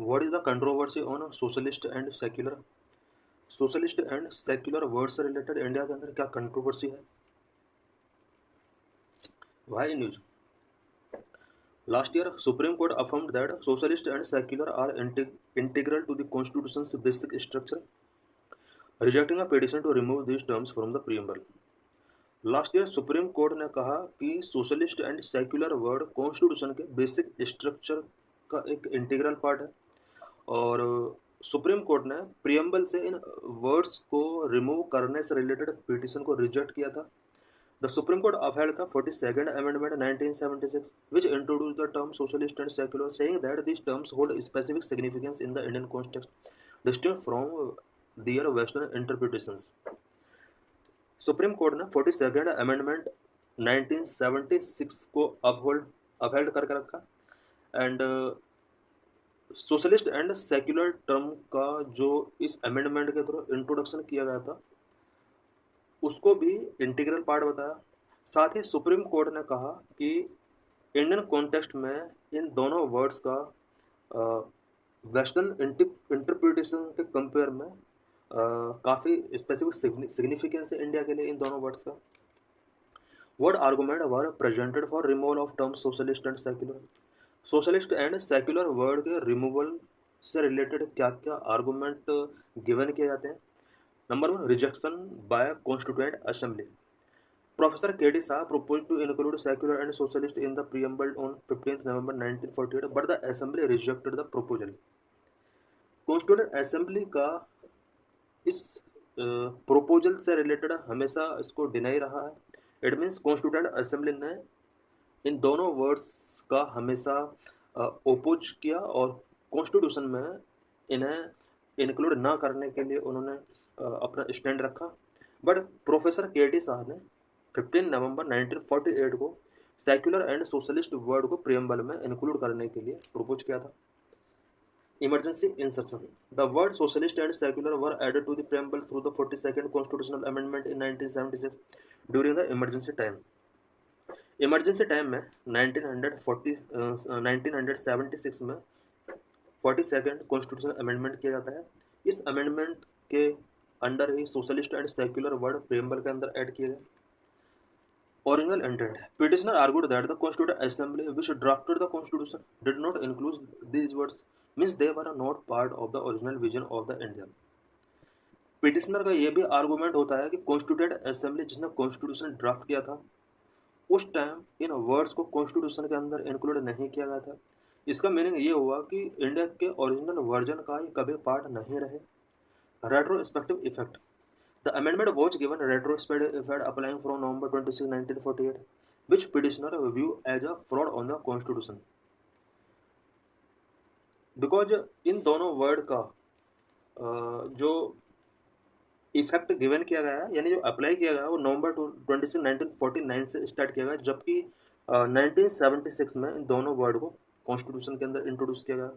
What is the controversy on socialist and secular? Socialist and secular word से related India के अंदर क्या controversy है? Why news? Last year Supreme Court affirmed that socialist and secular are integral to the constitution's basic structure, rejecting a petition to remove these terms from the preamble. Last year Supreme court ने कहा कि socialist and secular word constitution के basic structure का एक integral part है और supreme court ने preamble से इन वर्ड्स को रिमूव करने से रिलेटेड पिटिशन को रिजेक्ट किया था। The Supreme court upheld the 42nd Amendment 1976, which introduced the term socialist and secular, saying that these terms hold specific significance in the Indian context, distinct from their Western interpretations. Supreme court ने 42nd amendment 1976 को upheld करके रखा and socialist and secular term का जो इस amendment के through introduction किया गया था उसको भी इंटीग्रल पार्ट बताया। साथ ही सुप्रीम कोर्ट ने कहा कि इंडियन कॉन्टेक्स्ट में इन दोनों वर्ड्स का वेस्टर्न इंटरप्रिटेशन के कंपेयर में काफ़ी स्पेसिफिक सिग्निफिकेंस है इंडिया के लिए इन दोनों वर्ड्स का। What argument were presented for removal of terms socialist and secular? Socialist and secular word के रिमूवल से रिलेटेड क्या क्या आर्गूमेंट गिवन किए जाते हैं? Number 1, rejection by constituent assembly. Professor K D Shah proposed to include secular and socialist in the preamble on 15th November 1948, but the assembly rejected the proposal. Constituent assembly का इस proposal से related हमेशा इसको deny रहा है। It means constituent assembly ने इन दोनों words का हमेशा ओपोज किया और कॉन्स्टिट्यूशन में इन्हें इंक्लूड ना करने के लिए उन्होंने अपना स्टैंड रखा। But professor K D Shah ने 15 नवंबर 1948 को सेक्युलर एंड सोशलिस्ट वर्ड को प्रियम्बल में इंक्लूड करने के लिए प्रपोज किया था। Emergency insertion. The word socialist and secular were added to the preamble through the 42nd Constitutional Amendment in 1976 during the emergency time. Emergency time में 1976 में 42nd constitutional amendment किया जाता है। इस अमेंडमेंट के under he socialist and secular word preamble के अंदर add किए गए। Original intent. Petitioner argued that the Constituent Assembly, which drafted the Constitution, did not include these words, means they were not part of the original vision of the India. Petitioner का ये भी argument होता है कि constituent assembly जिसने constitution draft किया था उस टाइम इन वर्ड्स को कॉन्स्टिट्यूशन के अंदर इंक्लूड नहीं किया गया था। इसका मीनिंग ये हुआ कि इंडिया के ओरिजिनल वर्जन का ये कभी पार्ट नहीं रहे। Retrospective effect. The amendment was given retrospective effect applying from November 26, 1948, which petitioner view as a fraud on the constitution. Because इन दोनों वर्ड का जो इफेक्ट गिवन किया गया है यानी जो अप्लाई किया गया वो नवंबर 26, 1949 से स्टार्ट किया गया, जबकि 1976 में इन दोनों वर्ड को कॉन्स्टिट्यूशन के अंदर इंट्रोड्यूस किया गया।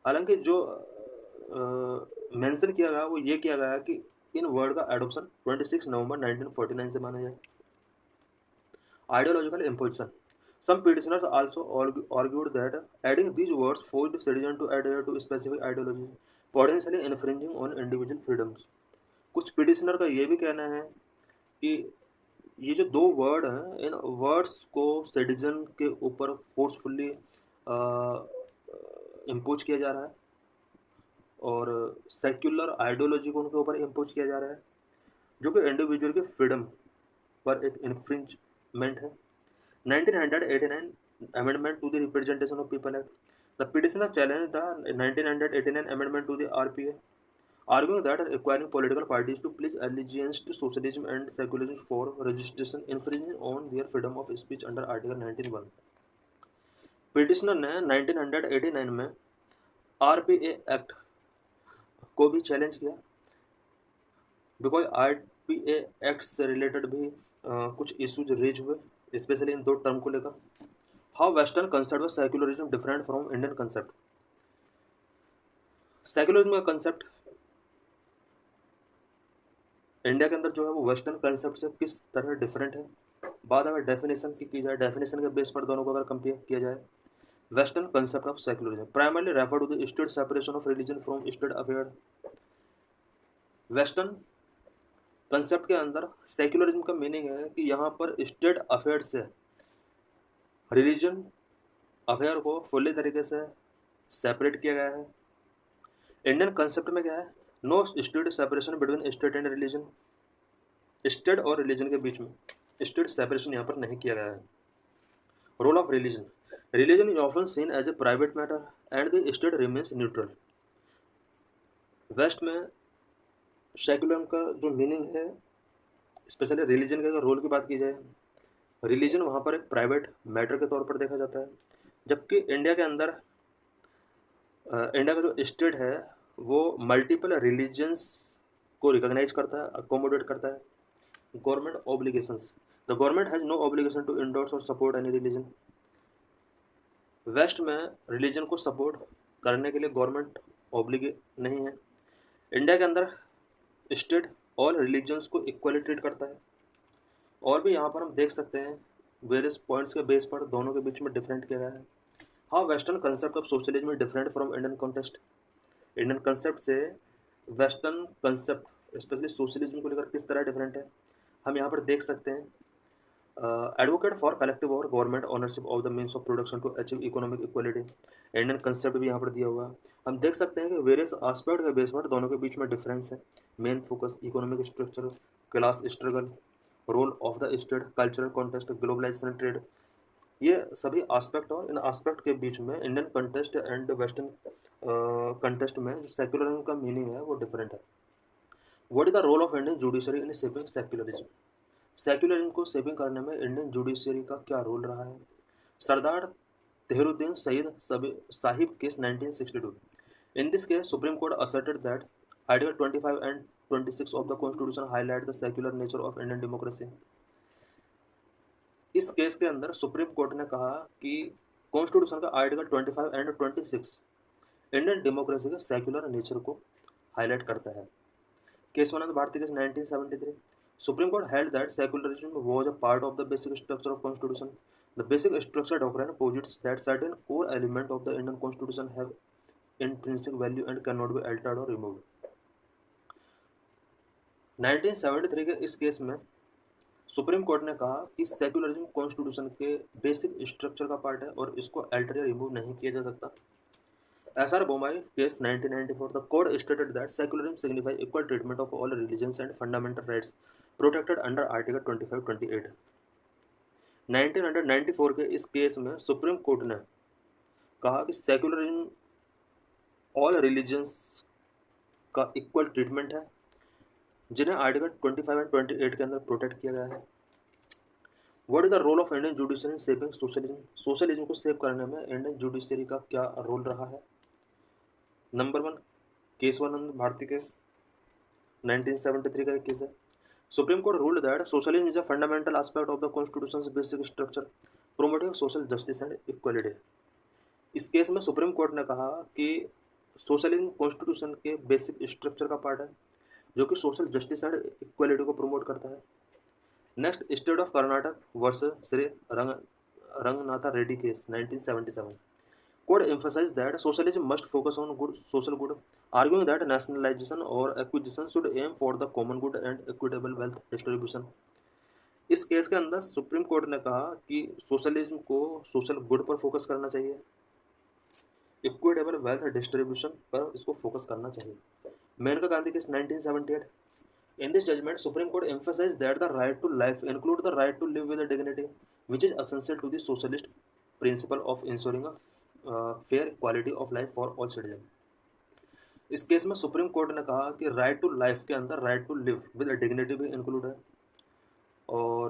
हालांकि जो मेंशन किया गया वो ये किया गया कि इन वर्ड का एडॉप्शन 26 नवंबर 1949 से माना जाए। Ideological imposition. Some petitioners also argued that adding these words forced citizens to adhere to specific ideology, potentially infringing on individual freedoms. कुछ पिटिशनर का ये भी कहना है कि ये जो दो वर्ड हैं इन वर्ड्स को सिटीजन के ऊपर फोर्सफुली इम्पोज किया जा रहा है और सेक्युलर आइडियोलॉजी को उनके ऊपर इम्पोज किया जा रहा है जो कि इंडिविजुअल के फ्रीडम पर एक इन्फ्रिंजमेंट है। 1989 Amendment to the Representation of People Act. The petitioner challenged the 1989 Amendment to the RPA, arguing that requiring political parties to pledge allegiance to socialism and secularism for registration infringing on their freedom of speech under Article 19(1). Petitioner ने 1989 में RPA act को भी challenge किया because RPA act से related भी कुछ issues raise हुए specially in दो टर्म को लेकर। हाउ वेस्टर्न कंसेप्ट व secularism different from Indian concept. Secularism का कंसेप्ट इंडिया के अंदर जो है वो वेस्टर्न कंसेप्ट से किस तरह डिफरेंट है। बाद अगर डेफिनेशन की जाए, डेफिनेशन के बेस पर दोनों को अगर कंपेयर किया जाए western concept of secularism primarily refer to the state separation of religion from state affair. Western concept के अंदर सेक्युलरिज्म का मीनिंग है कि यहाँ पर स्टेट अफेयर से रिलीजन अफेयर को फुल्ली तरीके से सेपरेट किया गया है। इंडियन कंसेप्ट में क्या है, no state separation between state and religion, state और रिलीजन के बीच में स्टेट सेपरेशन यहाँ पर नहीं किया गया है। Role of religion, religion is often seen as a private matter and the state remains neutral. West में सेकुलर का जो मीनिंग है, स्पेशली रिलीजन के अगर रोल की बात की जाए, रिलीजन वहाँ पर एक प्राइवेट मैटर के तौर पर देखा जाता है, जबकि इंडिया के अंदर इंडिया का जो स्टेट है वो मल्टीपल रिलीजन्स को रिकॉग्नाइज करता है, अकोमोडेट करता है। Government obligations, the government has no obligation to endorse और सपोर्ट एनी रिलीजन। वेस्ट में रिलीजन को सपोर्ट करने के लिए गवर्नमेंट ऑब्लिगे नहीं है। इंडिया के अंदर स्टेट ऑल रिलीजन्स को इक्वली ट्रीट करता है। और भी यहाँ पर हम देख सकते हैं वेरियस पॉइंट्स के बेस पर दोनों के बीच में डिफरेंट किया गया है। हाँ, western concept of socialism is different from Indian context. Indian concept से वेस्टर्न कंसेप्ट स्पेशली सोशलिज्म को लेकर किस तरह डिफरेंट है, हम यहाँ पर देख सकते हैं। एडवोकेट फॉर कलेक्टिव और government ownership of the means of production to achieve economic equality, Indian concept भी यहाँ पर दिया हुआ है। हम देख सकते हैं कि वेरियस एस्पेक्ट के बेस पर दोनों के बीच में डिफरेंस है। Main focus economic structure, class struggle, role of the state, cultural context, globalisation, trade, ये सभी एस्पेक्ट और इन एस्पेक्ट के बीच में Indian context and western context में जो सेक्युलरिज्म का मीनिंग है वो डिफरेंट है। What is the role of Indian judiciary in shaping secularism, secularism को शेपिंग करने में इंडियन जुडिशरी का क्या रोल रहा है। Sardar Taheruddin Syed Sahib case 1962, in this case supreme court asserted that Article 25 and 26 of the Constitution highlight the secular nature of Indian democracy। इस case के अंदर सुप्रीम कोर्ट ने कहा कि कॉन्स्टिट्यूशन का आर्टिकल 25 एंड 26 इंडियन डेमोक्रेसी के सेक्युलर नेचर को हाईलाइट करता है। Kesavananda Bharati case 1973, Supreme Court held that secularism was a part of the basic structure of constitution. The basic structure doctrine posits that certain core element of the Indian constitution have intrinsic value and can not be altered और removed. 1973 के इस केस में supreme court ने कहा कि secularism constitution के basic structure का पार्ट है और इसको अल्टर या रिमूव नहीं किया जा सकता। SR Bommai case 1994, the court stated that secularism signify equal treatment of all religions and fundamental rights protected under article 25-28। 1994 के इस केस में सुप्रीम कोर्ट ने कहा कि सेक्युलरिज्म ऑल रिलीजन्स का इक्वल ट्रीटमेंट है, जिन्हें आर्टिकल 25 एंड 28 के अंदर प्रोटेक्ट किया गया है। What is the role of Indian judiciary in shaping socialism, socialism को सेव करने में इंडियन जुडिशरी का क्या रोल रहा है। नंबर 1, केशवानंद भारती केस 1973 का एक केस है। Supreme court ruled that socialism is a fundamental aspect of the constitution's basic structure promoting social justice and equality. इस केस में सुप्रीम कोर्ट ने कहा कि सोशलिज्म कॉन्स्टिट्यूशन के बेसिक स्ट्रक्चर का पार्ट है जो कि सोशल जस्टिस एंड इक्वलिटी को प्रमोट करता है। Next, state of Karnataka versus Shri Ranganatha Reddy case 1977, court emphasized that socialism must focus on good social good, arguing that nationalization or acquisition should aim for the common good and equitable wealth distribution। इस case के अंदर Supreme court ने कहा कि socialism को social good पर focus करना चाहिए, इक्विटेबल वेल्थ डिस्ट्रीब्यूशन पर इसको फोकस करना चाहिए। Maneka Gandhi case 1978, in this judgment supreme court emphasized that the right to life include the right to live with dignity, which is essential to the socialist principle of ensuring a fair quality of life for all citizens। इस केस में supreme court ने कहा कि right to life के अंदर right to live with dignity भी include है, और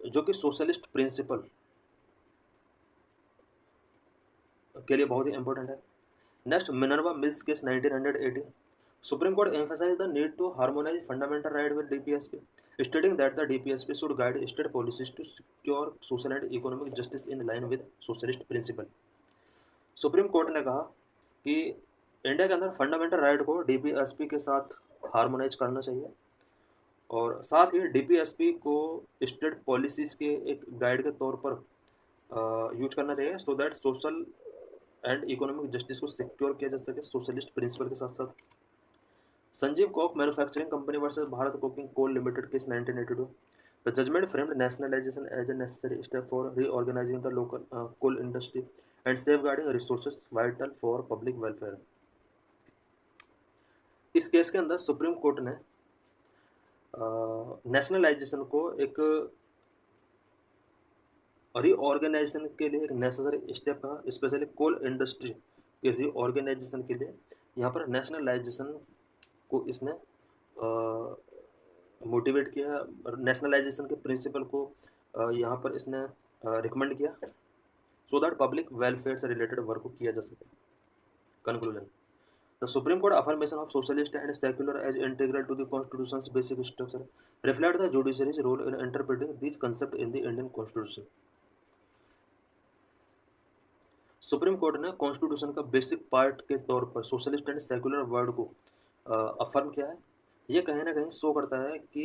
जो कि सोशलिस्ट प्रिंसिपल के लिए बहुत ही इंपॉर्टेंट है। Next, Minerva Mills case 1980, Supreme Court emphasized the need to harmonize fundamental rights with DPSP, stating that the DPSP should guide state policies to secure social and economic justice in line with socialist principle। Supreme court ने कहा कि India के अंदर fundamental right को DPSP के साथ harmonise करना चाहिए, और साथ ही DPSP को स्टेट पॉलिसीज़ के एक गाइड के तौर पर यूज करना चाहिए, so that social and economic justice को सिक्योर किया जा सके सोशलिस्ट प्रिंसिपल के साथ साथ। Sanjeev coke manufacturing company versus Bharat coking coal limited case 1982। The judgement framed nationalization as a necessary step for reorganizing the local coal industry and safeguarding resources vital for public welfare। इस case के अंदर Supreme court ने nationalisation को एक reorganisation के लिए एक necessary step था, स्पेशली कोल इंडस्ट्री के रीऑर्गेनाइजेशन के लिए यहाँ पर नेशनलाइजेशन को इसने मोटिवेट किया और नेशनलाइजेशन के प्रिंसिपल को यहाँ पर इसने रिकमेंड किया सो दैट पब्लिक वेलफेयर से रिलेटेड वर्क को किया जा सके। Conclusion, the Supreme Court affirmation of socialist and secular as integral to the constitution's basic structure reflect the judiciary's role in interpreting this concept in the Indian constitution. Supreme court ने constitution का basic part के तौर पर socialist and secular word को affirm किया है। ये कहीं ना कहीं शो करता है कि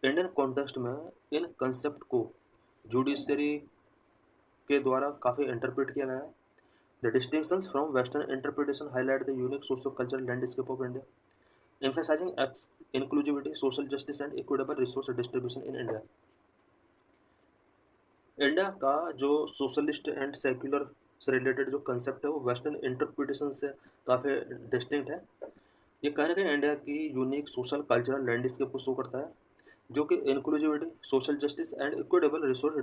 इंडियन कॉन्टेक्स्ट में इन कंसेप्ट को जुडिशरी के द्वारा काफ़ी इंटरप्रेट किया गया है। The distinctions from western interpretation highlight the unique socio cultural landscape of India, emphasizing inclusivity, social justice and equitable resource distribution in India. India का जो सोशलिस्ट एंड सेक्युलर से रिलेटेड जो कंसेप्ट है वो वेस्टर्न इंटरप्रिटेशन से काफ़ी distinct है। ये कहीं ना कहीं इंडिया की यूनिक सोशल कल्चरल लैंडस्केप को शो करता है जो कि inclusivity, social justice and equitable resource